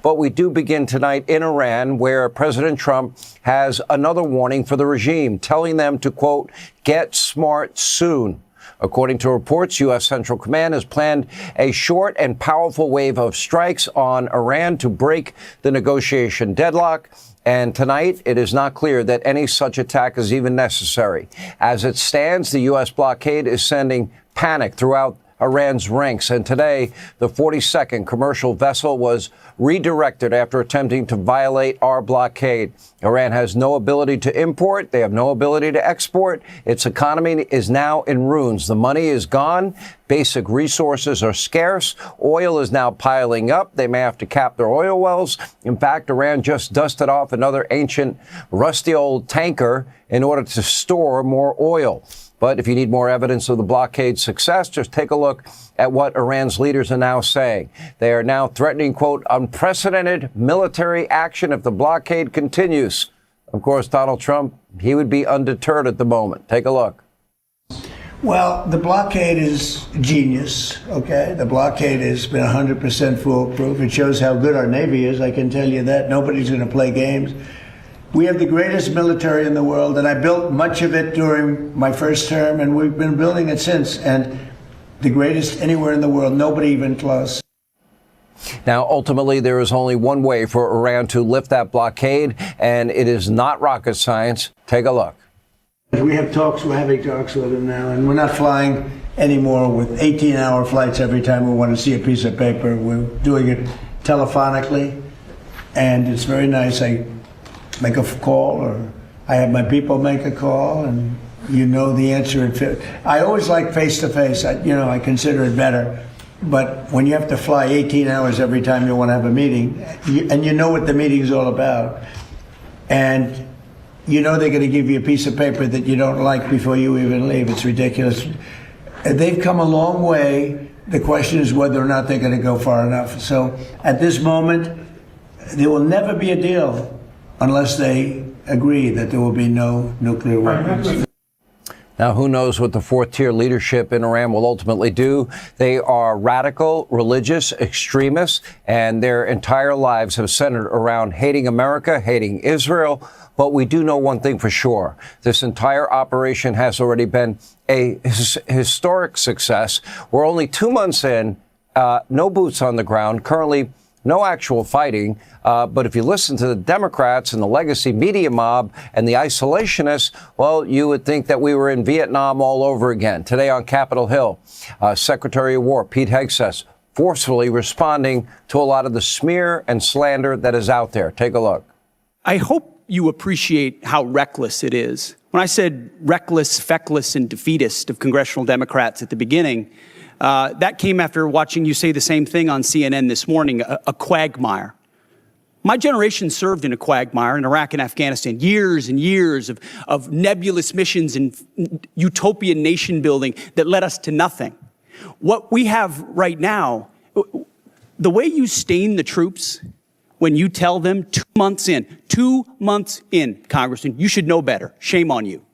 But we do begin tonight in Iran, where President Trump has another warning for the regime, telling them to, quote, get smart soon. According to reports, U.S. Central Command has planned a short and powerful wave of strikes on Iran to break the negotiation deadlock. And tonight, it is not clear that any such attack is even necessary. As it stands, the U.S. blockade is sending panic throughout Iran's ranks. And today, the 42nd commercial vessel was redirected after attempting to violate our blockade. Iran has no ability to import. They have no ability to export. Its economy is now in ruins. The money is gone. Basic resources are scarce. Oil is now piling up. They may have to cap their oil wells. In fact, Iran just dusted off another ancient, rusty old tanker in order to store more oil. But if you need more evidence of the blockade's success, just take a look at what Iran's leaders are now saying. They are now threatening, quote, unprecedented military action if the blockade continues. Of course, Donald Trump, he would be undeterred at the moment. Take a look. Well, the blockade is genius, okay? The blockade has been 100% foolproof. It shows how good our Navy is, I can tell you that. Nobody's going to play games. We have the greatest military in the world, and I built much of it during my first term, and we've been building it since, and the greatest anywhere in the world, nobody even close. Now, ultimately, there is only one way for Iran to lift that blockade, and it is not rocket science. Take a look. We have talks, we're having talks with them now, and we're not flying anymore with 18-hour flights every time we want to see a piece of paper. We're doing it telephonically, and it's very nice. I make a call, or I have my people make a call, and you know the answer. I always like face-to-face. I consider it better. But when you have to fly 18 hours every time you want to have a meeting, and you know what the meeting is all about, and you know they're going to give you a piece of paper that you don't like before you even leave. It's ridiculous. They've come a long way. The question is whether or not they're going to go far enough. So at this moment, there will never be a deal unless they agree that there will be no nuclear weapons. Now, who knows what the fourth-tier leadership in Iran will ultimately do? They are radical, religious extremists, and their entire lives have centered around hating America, hating Israel. But we do know one thing for sure. This entire operation has already been a historic success. We're only 2 months in, no boots on the ground, currently no actual fighting. But if you listen to the Democrats and the legacy media mob and the isolationists, well, you would think that we were in Vietnam all over again. Today on Capitol Hill, Secretary of War Pete Hegseth forcefully responding to a lot of the smear and slander that is out there. Take a look. I hope you appreciate how reckless it is. When I said reckless, feckless, and defeatist of congressional Democrats at the beginning, that came after watching you say the same thing on CNN this morning, a quagmire. My generation served in a quagmire in Iraq and Afghanistan, years and years of nebulous missions and utopian nation building that led us to nothing. What we have right now, the way you stain the troops when you tell them 2 months in, Congressman, you should know better. Shame on you.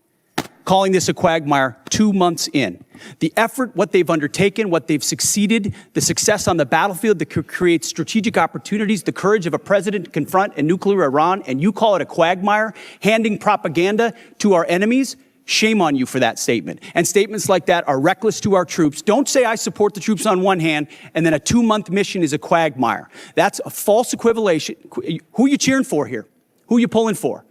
Calling this a quagmire 2 months in. The effort, what they've undertaken, what they've succeeded, the success on the battlefield that could create strategic opportunities, the courage of a president to confront a nuclear Iran, and you call it a quagmire, handing propaganda to our enemies. Shame on you for that statement. And statements like that are reckless to our troops. Don't say I support the troops on one hand, and then a 2-month mission is a quagmire. That's a false equivalation. Who are you cheering for here? Who are you pulling for?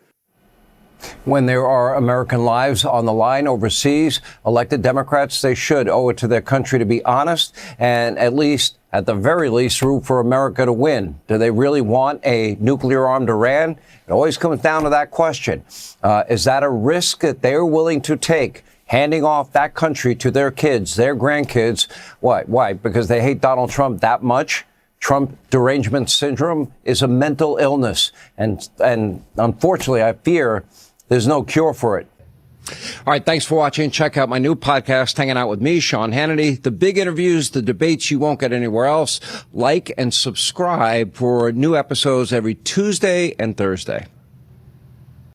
When there are American lives on the line overseas, elected Democrats, they should owe it to their country to be honest and at the very least, root for America to win. Do they really want a nuclear-armed Iran? It always comes down to that question. Is that a risk that they're willing to take, handing off that country to their kids, their grandkids? Why? Because they hate Donald Trump that much? Trump derangement syndrome is a mental illness. And unfortunately, I fear there's no cure for it. All right. Thanks for watching. Check out my new podcast, Hanging Out with me, Sean Hannity. The big interviews, the debates you won't get anywhere else. Like and subscribe for new episodes every Tuesday and Thursday.